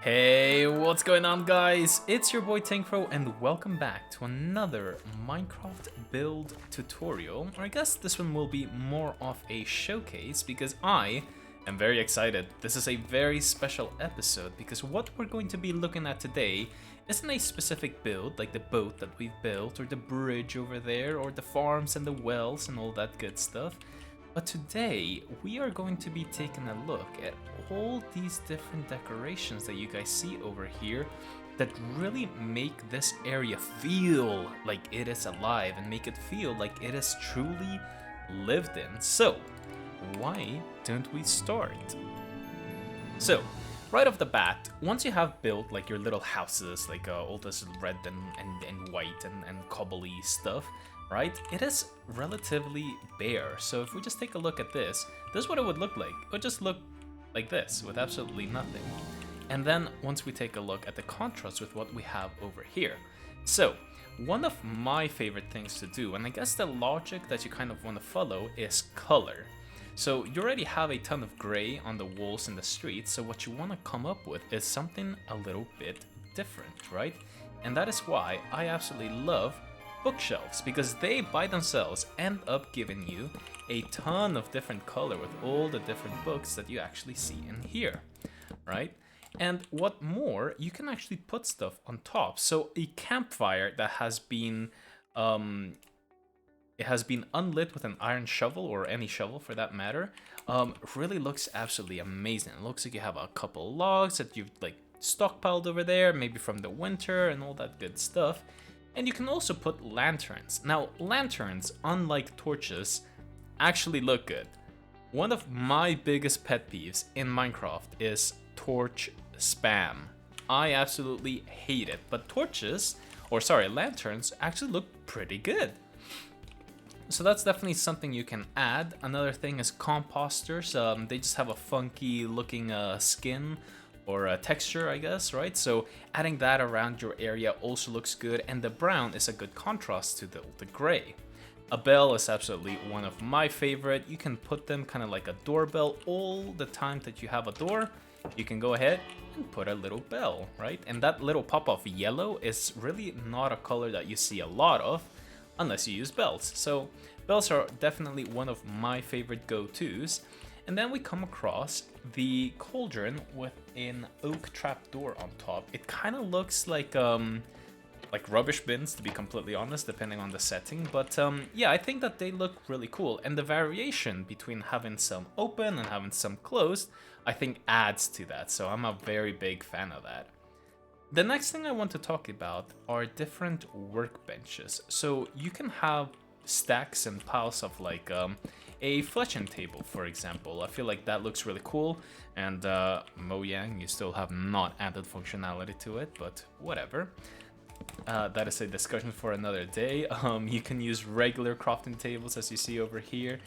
Hey, what's going on, guys? It's your boy Tankfro and welcome back to another Minecraft build tutorial. Or I guess this one will be more of a showcase because I am very excited. This is a very special episode because what we're going to be looking at today isn't a specific build like the boat that we've built or the bridge over there or the farms and the wells and all that good stuff. But today, we are going to be taking a look at all these different decorations that you guys see over here that really make this area feel like it is alive and make it feel like it is truly lived in. So, why don't we start? So, right off the bat, once you have built like your little houses, like all this red and white and cobbly stuff, right? It is relatively bare. So if we just take a look at this is what it would look like. It would just look like this with absolutely nothing. And then once we take a look at the contrast with what we have over here. So one of my favorite things to do, and I guess the logic that you kind of want to follow, is color. So you already have a ton of gray on the walls in the streets, so what you want to come up with is something a little bit different, right? And that is why I absolutely love bookshelves, because they by themselves end up giving you a ton of different color with all the different books that you actually see in here, right? And what more, you can actually put stuff on top. So a campfire that has been it has been unlit with an iron shovel, or any shovel for that matter, really looks absolutely amazing. It looks like you have a couple logs that you've like stockpiled over there, maybe from the winter and all that good stuff. And you can also put lanterns. Now, lanterns, unlike torches, actually look good. One of my biggest pet peeves in Minecraft is torch spam. I absolutely hate it, but lanterns actually look pretty good. So that's definitely something you can add. Another thing is composters. They just have a funky looking skin or a texture, I guess, right? So adding that around your area also looks good, and the brown is a good contrast to the gray. A bell is absolutely one of my favorite. You can put them kind of like a doorbell. All the time that you have a door, you can go ahead and put a little bell, right? And that little pop of yellow is really not a color that you see a lot of unless you use bells. So bells are definitely one of my favorite go-tos. And then we come across the cauldron with an oak trapdoor on top. It kind of looks like rubbish bins, to be completely honest, depending on the setting. But yeah, I think that they look really cool. And the variation between having some open and having some closed, I think adds to that. So I'm a very big fan of that. The next thing I want to talk about are different workbenches. So you can have stacks and piles of like a fletching table, for example. I feel like that looks really cool, and Mojang, you still have not added functionality to it, but whatever. That is a discussion for another day. You can use regular crafting tables, as you see over here,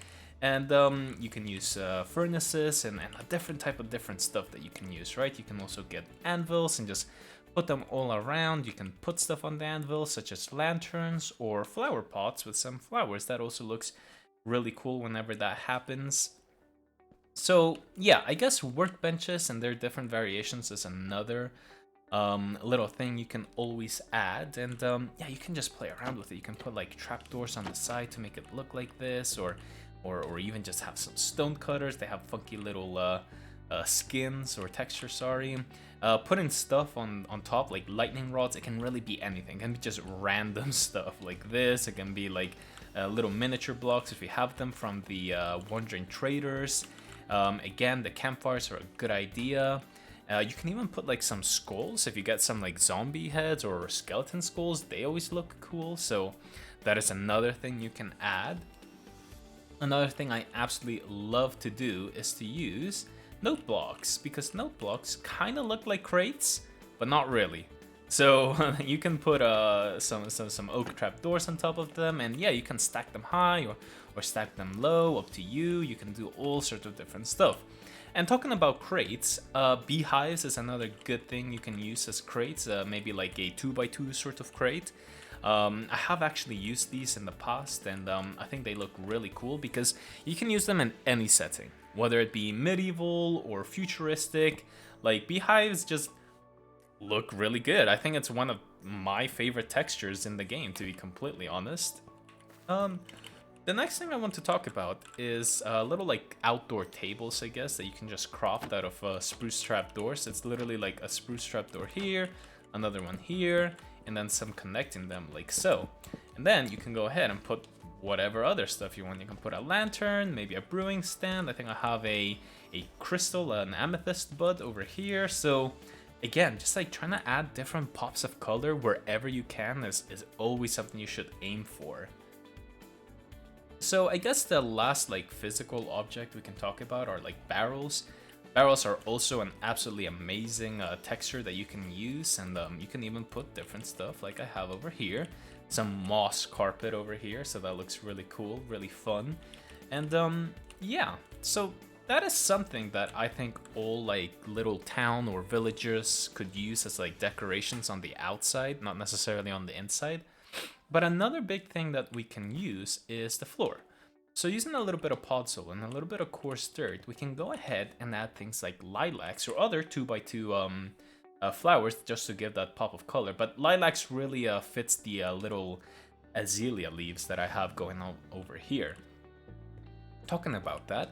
and you can use furnaces and a different type of different stuff that you can use, right? You can also get anvils and just put them all around. You can put stuff on the anvil, such as lanterns or flower pots with some flowers. That also looks really cool whenever that happens. So yeah, I guess workbenches and their different variations is another little thing you can always add. And yeah, you can just play around with it. You can put like trapdoors on the side to make it look like this, or even just have some stone cutters. They have funky little skins or texture, sorry. Putting stuff on top, like lightning rods. It can really be anything. It can be just random stuff like this. It can be like little miniature blocks if you have them from the Wandering Traders. Again, the campfires are a good idea. You can even put like some skulls. If you get some like zombie heads or skeleton skulls, they always look cool. So that is another thing you can add. Another thing I absolutely love to do is to use note blocks, because note blocks kind of look like crates, but not really. So you can put some oak trapdoors on top of them, and yeah, you can stack them high or stack them low, up to you. You can do all sorts of different stuff. And talking about crates, beehives is another good thing you can use as crates, maybe like a 2x2 sort of crate. I have actually used these in the past, and I think they look really cool because you can use them in any setting, whether it be medieval or futuristic. Like beehives just look really good. I think it's one of my favorite textures in the game, to be completely honest. Um, the next thing I want to talk about is little like outdoor tables, I guess, that you can just craft out of spruce trap doors. It's literally like a spruce trap door here, another one here, and then some connecting them like so. And then you can go ahead and put whatever other stuff you want. You can put a lantern, maybe a brewing stand. I think I have a crystal, an amethyst bud over here. So again, just like trying to add different pops of color wherever you can is always something you should aim for. So I guess the last like physical object we can talk about are like barrels. Barrels are also an absolutely amazing texture that you can use, and you can even put different stuff like I have over here. Some moss carpet over here, so that looks really cool, really fun. And yeah, so that is something that I think all like little town or villagers could use as like decorations on the outside, not necessarily on the inside. But another big thing that we can use is the floor. So using a little bit of podzol and a little bit of coarse dirt, we can go ahead and add things like lilacs or other 2x2 flowers just to give that pop of color. But lilacs really fits the little azalea leaves that I have going on over here. Talking about that,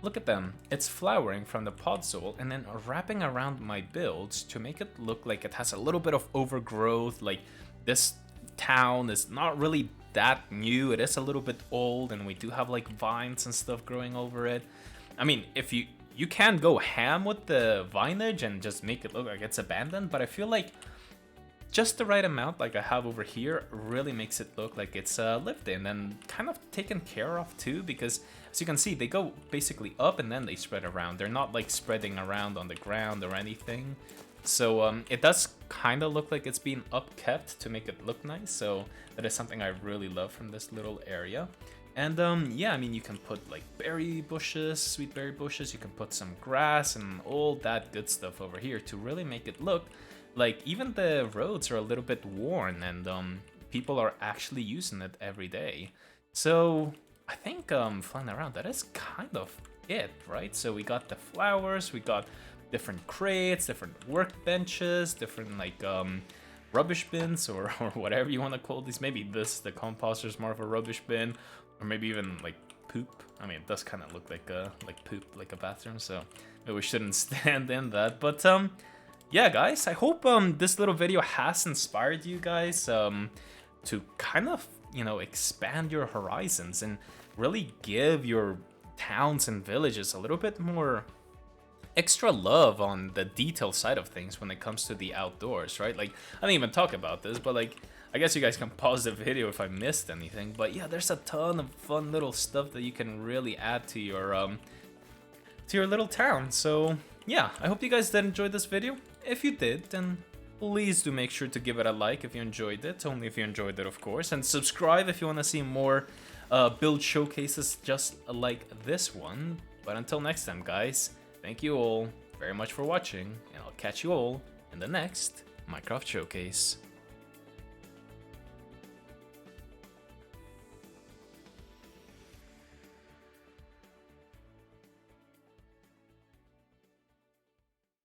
look at them. It's flowering from the podzol and then wrapping around my builds to make it look like it has a little bit of overgrowth. Like this town is not really that new. It is a little bit old, and we do have like vines and stuff growing over it. I mean, if you can go ham with the vineage and just make it look like it's abandoned, but I feel like just the right amount, like I have over here, really makes it look like it's lived in and kind of taken care of too, because as you can see, they go basically up and then they spread around. They're not like spreading around on the ground or anything. So it does kind of look like it's being upkept to make it look nice. So that is something I really love from this little area. And yeah, I mean, you can put like berry bushes, sweet berry bushes. You can put some grass and all that good stuff over here to really make it look like even the roads are a little bit worn, and people are actually using it every day. So I think flying around, that is kind of it, right? So we got the flowers, we got different crates, different workbenches, different like rubbish bins or whatever you want to call these. Maybe the composter is more of a rubbish bin, or maybe even like poop. I mean, it does kind of look like poop, like a bathroom, so maybe we shouldn't stand in that. But yeah, guys, I hope this little video has inspired you guys to kind of, you know, expand your horizons and really give your towns and villages a little bit more extra love on the detail side of things when it comes to the outdoors, right? Like, I didn't even talk about this, but like, I guess you guys can pause the video if I missed anything. But yeah, there's a ton of fun little stuff that you can really add to your little town. So yeah, I hope you guys did enjoy this video. If you did, then please do make sure to give it a like if you enjoyed it, only if you enjoyed it, of course, and subscribe if you want to see more build showcases just like this one. But until next time, guys, thank you all very much for watching, and I'll catch you all in the next Minecraft Showcase.